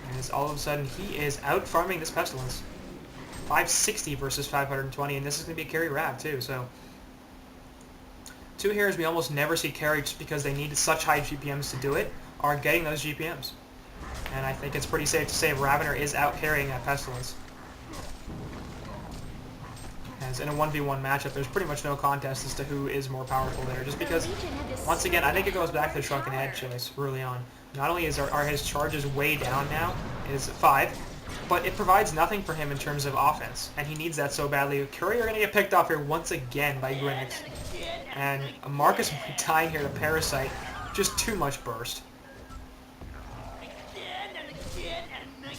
And it's all of a sudden, he is out farming this Pestilence. 560 versus 520, and this is gonna be a carry Rav too, so. Two heroes we almost never see carry just because they need such high GPMs to do it, are getting those GPMs. And I think it's pretty safe to say Ravener is out carrying that Pestilence. As in a 1v1 matchup, there's pretty much no contest as to who is more powerful there. Just because, once again, I think it goes back to the Shrunken Head choice early on. Not only are his charges way down now, is 5, but it provides nothing for him in terms of offense. And he needs that so badly. Courier are going to get picked off here once again by Grinix. And Marcus dying here to Parasite. Just too much burst.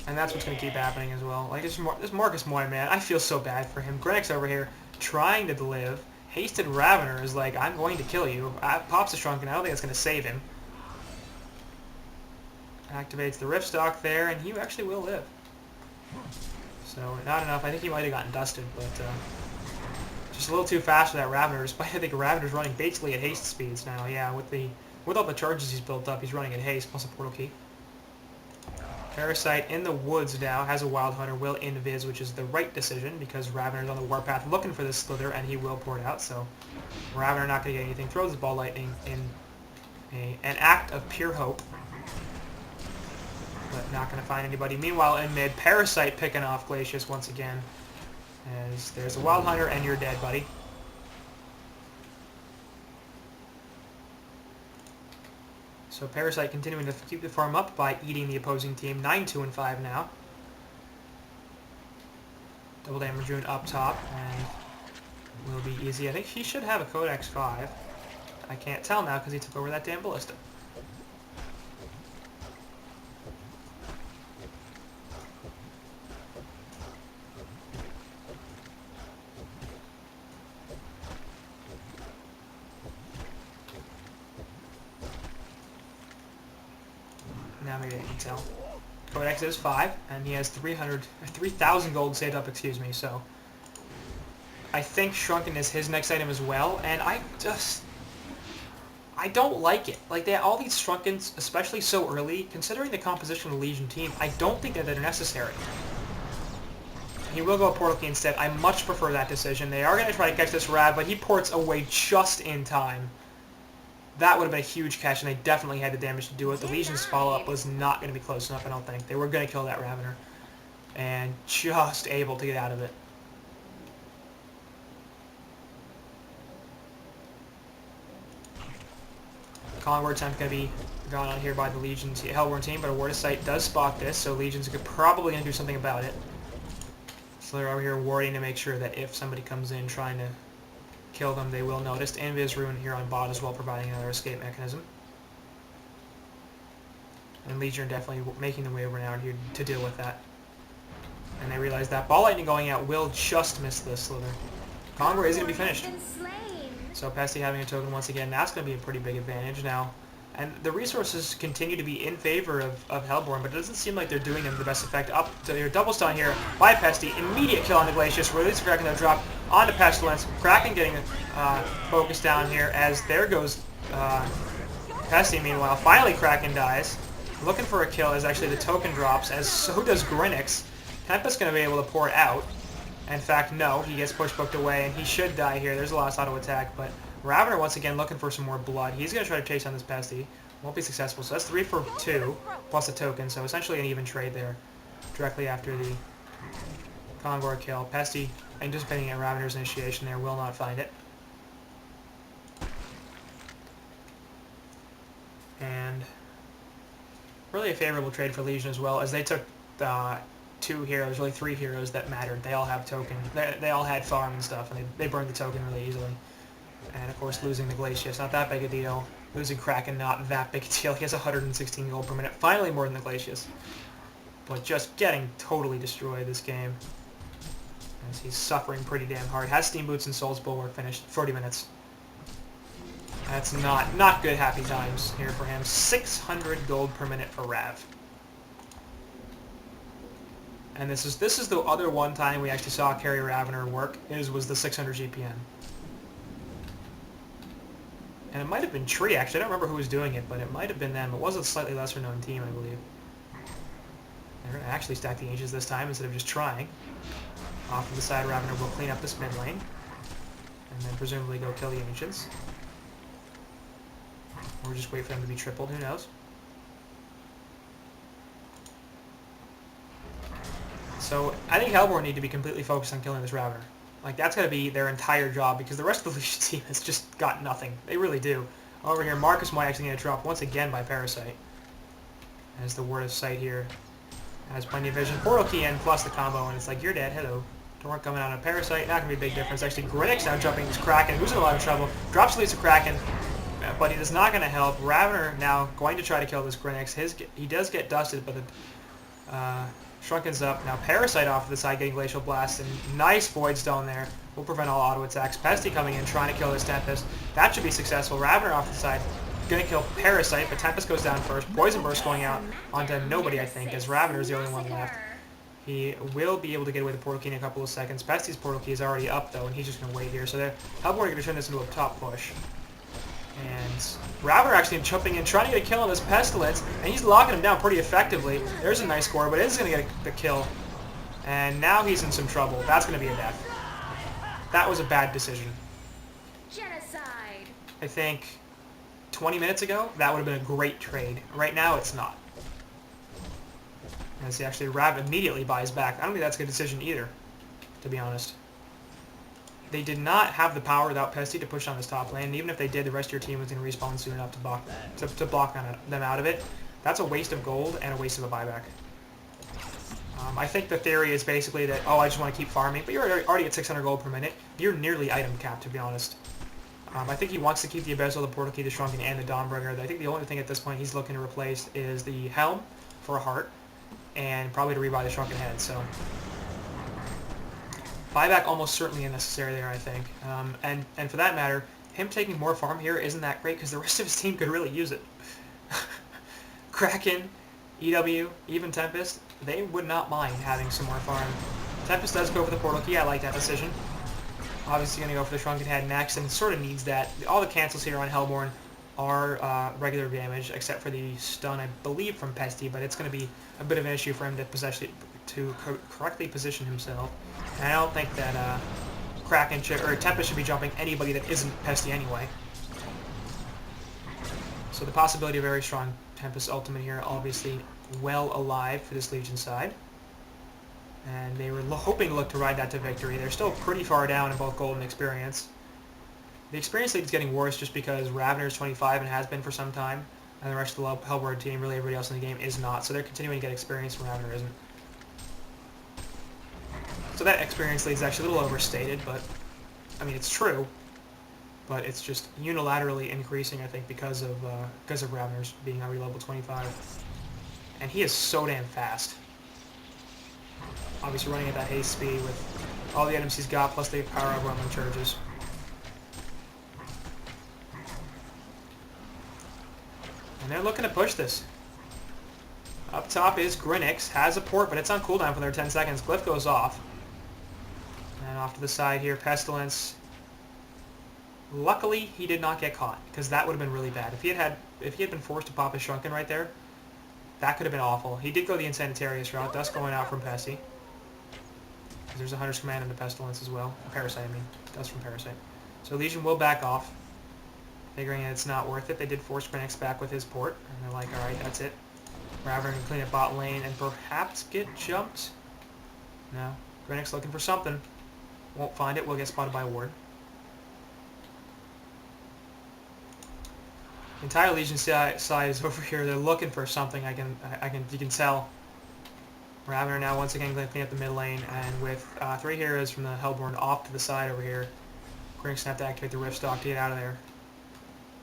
And that's what's going to keep happening as well. Like, this Marcus Moy, man, I feel so bad for him. Grinix over here trying to live. Hasted Ravener is like, I'm going to kill you. Pops the Shrunken. I don't think that's going to save him. Activates the Rift Stock there, and he actually will live. So, not enough. I think he might have gotten dusted, but just a little too fast for that Ravener. Despite I think Ravener's running basically at haste speeds now. Yeah, with all the charges he's built up, he's running at haste, plus a portal key. Parasite in the woods now, has a Wild Hunter, will invis, which is the right decision, because Ravener's on the warpath looking for this Slither, and he will pour it out, so Ravener not going to get anything. Throws his Ball Lightning in an act of pure hope, but not going to find anybody. Meanwhile, in mid, Parasite picking off Glacius once again, as there's a Wild Hunter, and you're dead, buddy. So Parasite continuing to keep the farm up by eating the opposing team. 9, 2, and 5 now. Double Damage Rune up top, and will be easy. I think he should have a Codex 5. I can't tell now because he took over that damn Ballista. Now maybe I can tell. Codex is 5, and he has 3,000 gold saved up, excuse me, so I think Shrunken is his next item as well, and I don't like it. Like, all these Shrunkens, especially so early, considering the composition of the Legion team, I don't think that they're necessary. He will go Portal Key instead. I much prefer that decision. They are going to try to catch this Rav, but he ports away just in time. That would have been a huge catch, and they definitely had the damage to do it. The Legion's follow-up was not going to be close enough, I don't think. They were going to kill that Ravener, and just able to get out of it. Calling Word Time's going to be gone on here by the Legion's Hellborn team, but a Word of Sight does spot this, so Legions are probably going to do something about it. So they're over here warding to make sure that if somebody comes in trying to kill them, they will notice. Invis Rune here on bot as well, providing another escape mechanism. And Legion are definitely making the way over now here to deal with that. And they realize that Ball Lightning going out will just miss this Slither. Conqueror is going to be finished. So Pesty having a token once again, that's going to be a pretty big advantage now. And the resources continue to be in favor of Hellborn, but it doesn't seem like they're doing them the best effect. Up to their double stun here by Pesty. Immediate kill on the Glacius. Release Kraken, they'll drop onto Pestilence. Kraken getting focused down here as there goes Pesty, meanwhile. Finally Kraken dies. Looking for a kill as actually the token drops, as so does Grinix. Tempest's going to be able to pour it out. In fact, no, he gets push booked away, and he should die here. There's a last auto attack, but Ravener once again looking for some more blood. He's going to try to chase on this Pesty. Won't be successful, so that's 3 for 2, plus a token, so essentially an even trade there. Directly after the Kongor kill. Pesty, anticipating a Ravener's initiation there, will not find it. And really a favorable trade for Legion as well, as they took 2 heroes, really 3 heroes that mattered. They all have token. They all had farm and stuff, and they burned the token really easily. And of course, losing the Glacius, not that big a deal. Losing Kraken, not that big a deal. He has 116 gold per minute, finally more than the Glacius. But just getting totally destroyed this game, as he's suffering pretty damn hard. Has Steam Boots and Soul's Bulwark finished, 40 minutes. That's not good happy times here for him. 600 gold per minute for Rav. And this is the other one time we actually saw Carry Ravener work, was the 600 GPN. And it might have been Tree, actually. I don't remember who was doing it, but it might have been them. It was a slightly lesser known team, I believe. They're going to actually stack the Ancients this time instead of just trying. Off to the side, Ravener will clean up this mid lane. And then presumably go kill the Ancients. Or just wait for them to be tripled, who knows. So I think Hellborn need to be completely focused on killing this Ravener. Like, that's got to be their entire job, because the rest of the Legion team has just got nothing. They really do. Over here, Marcus might actually get dropped once again by Parasite. As the Word of Sight here has plenty of vision. Portal Key in plus the combo, and it's like, you're dead, hello. Torrent coming out on Parasite, not going to be a big difference. Actually, Grinix now jumping this Kraken, who's in a lot of trouble. Drops Lisa Kraken, but he is not going to help. Ravener now going to try to kill this Grinix. He does get dusted, but the Shrunken's up. Now Parasite off to the side getting Glacial Blast, and nice Void Stone there. Will prevent all auto attacks. Pesty coming in trying to kill this Tempest. That should be successful. Ravener off the side. Going to kill Parasite, but Tempest goes down first. Poison Burst going out onto nobody, I think, as Ravener is the only one left. He will be able to get away the Portal Key in a couple of seconds. Pesty's Portal Key is already up, though, and he's just going to wait here. So Hellborn are going to turn this into a top push. And Ravener actually jumping in, trying to get a kill on this Pestilence, and he's locking him down pretty effectively. There's a nice score, but it is going to get the kill. And now he's in some trouble. That's going to be a death. That was a bad decision. Genocide. I think 20 minutes ago, that would have been a great trade. Right now, it's not. As he actually Rav immediately buys back. I don't think that's a good decision either, to be honest. They did not have the power without Pesty to push on this top lane, and even if they did, the rest of your team was going to respawn soon enough to block them out of it. That's a waste of gold and a waste of a buyback. I think the theory is basically that, oh, I just want to keep farming, but you're already at 600 gold per minute. You're nearly item capped, to be honest. I think he wants to keep the Abyssal, the Portal Key, the Shrunken, and the Dawnbringer. I think the only thing at this point he's looking to replace is the Helm for a heart, and probably to rebuy the Shrunken Head, so buyback almost certainly unnecessary there, I think. And for that matter, him taking more farm here isn't that great, because the rest of his team could really use it. Kraken, EW, even Tempest, they would not mind having some more farm. Tempest does go for the portal key. I like that decision. Obviously going to go for the Shrunken Head next, and sort of needs that. All the cancels here on Hellborn are regular damage, except for the stun, I believe, from Pesty, but it's going to be a bit of an issue for him to correctly position himself. And I don't think that Kraken or Tempest should be jumping anybody that isn't Pesty anyway. So the possibility of a very strong Tempest ultimate here, obviously well alive for this Legion side. And they were hoping to look to ride that to victory. They're still pretty far down in both gold and experience. The experience lead is getting worse just because Ravener is 25 and has been for some time, and the rest of the Hellborn team, really everybody else in the game, is not. So they're continuing to get experience when Ravener isn't. So that experience lead is actually a little overstated, but I mean it's true. But it's just unilaterally increasing, I think, because of Ravener's being already level 25, and he is so damn fast. Obviously running at that haste speed with all the items he's got, plus the power of Roman charges. And they're looking to push this. Up top is Grinix, has a port, but it's on cooldown for their 10 seconds. Glyph goes off. And off to the side here, Pestilence. Luckily, he did not get caught, because that would have been really bad. If he had been forced to pop his Shrunken right there, that could have been awful. He did go the Insanitarius route, thus going out from Pesty. There's a Hunter's Command into Pestilence as well. Parasite, I mean. Dust from Parasite. So Legion will back off, figuring that it's not worth it. They did force Grinix back with his port, and they're like, alright, that's it. Ravener can clean up bot lane and perhaps get jumped. No. Grinix looking for something. Won't find it. Will get spotted by a ward. Entire Legion side is over here. They're looking for something. You can tell. Ravener now once again going to clean up the mid lane, and with 3 heroes from the Hellborn off to the side over here, Grinix going to have to activate the Rift Stock to get out of there.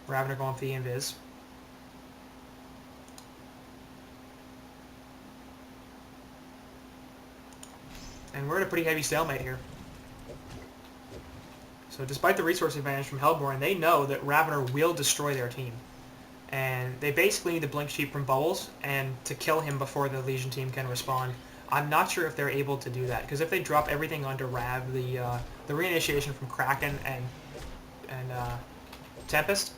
Ravener going for the invis. And we're at a pretty heavy stalemate here. So despite the resource advantage from Hellborn, they know that Ravener will destroy their team. And they basically need the Blink Sheep from Bubbles and to kill him before the Legion team can respond. I'm not sure if they're able to do that, because if they drop everything onto Rav, the reinitiation from Kraken and Tempest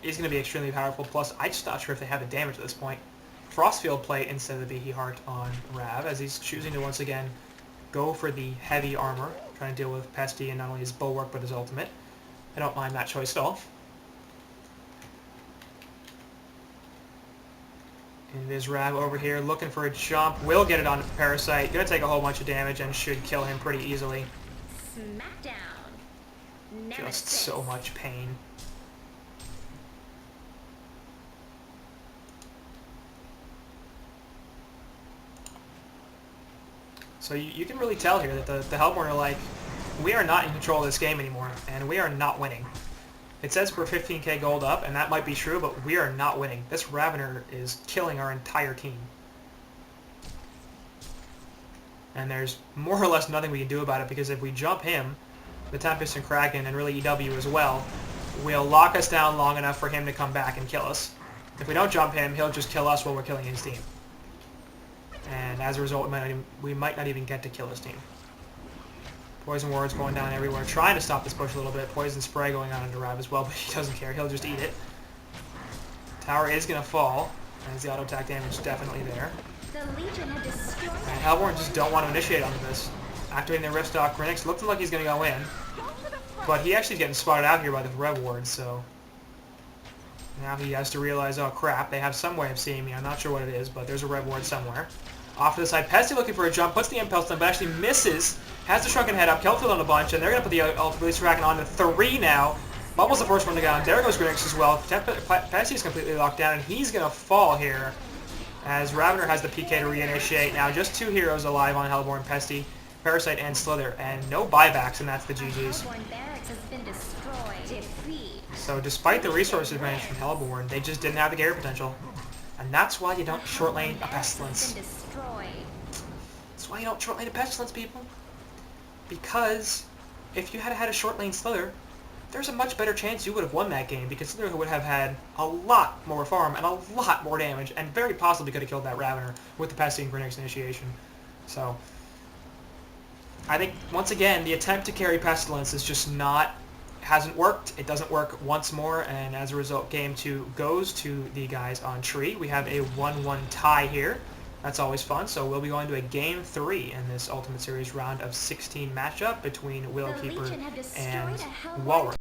is going to be extremely powerful. Plus, I'm just not sure if they have the damage at this point. Frostfield play instead of the Behe Heart on Rav, as he's choosing to once again go for the heavy armor, trying to deal with Pesty and not only his bulwark but his ultimate. I don't mind that choice at all. And there's Rav over here looking for a jump. Will get it onto Parasite. Gonna take a whole bunch of damage and should kill him pretty easily. Smackdown. Just so much pain. So you can really tell here that the Hellborn are like, we are not in control of this game anymore, and we are not winning. It says we're 15k gold up, and that might be true, but we are not winning. This Ravener is killing our entire team. And there's more or less nothing we can do about it, because if we jump him, the Tempest and Kraken, and really EW as well, will lock us down long enough for him to come back and kill us. If we don't jump him, he'll just kill us while we're killing his team. And as a result, we might not even get to kill his team. Poison wards going down everywhere, trying to stop this push a little bit. Poison spray going on into Rav as well, but he doesn't care. He'll just eat it. Tower is going to fall, as the auto attack damage is definitely there. The Legion have destroyed. And Hellborn just don't want to initiate onto this. Activating their Rift Stock. Grinix looking like he's going to go in, but he actually is getting spotted out here by the Rev Ward, so now he has to realize, oh crap, they have some way of seeing me. I'm not sure what it is, but there's a Rev Ward somewhere. Off to the side, Pesty looking for a jump, puts the Impulse stun, but actually misses. Has the Shrunken Head up, Kelfield on a bunch, and they're going to put the Ultimate Release Kraken on to 3 now. Bubble's the first one to go down. There goes Grinix as well. Pesty is completely locked down, and he's going to fall here, as Ravener has the PK to reinitiate. Now just 2 heroes alive on Hellborn, Pesty, Parasite, and Slither, and no buybacks, and that's the GG's. Hellborn barracks has been destroyed. Defeat. So despite the resource advantage from Hellborn, they just didn't have the carry potential. And that's why you don't short lane a Pestilence. That's why you don't short lane a Pestilence, people. Because if you had a short lane Slither, there's a much better chance you would have won that game, because Cinder would have had a lot more farm and a lot more damage, and very possibly could have killed that Ravener with the Pesting for next initiation. So, I think, once again, the attempt to carry Pestilence is just hasn't worked. It doesn't work once more, and as a result, Game 2 goes to the guys on Tree. We have a 1-1 tie here. That's always fun, so we'll be going to a Game 3 in this Ultimate Series round of 16 matchup between Will Keeper and Walrus.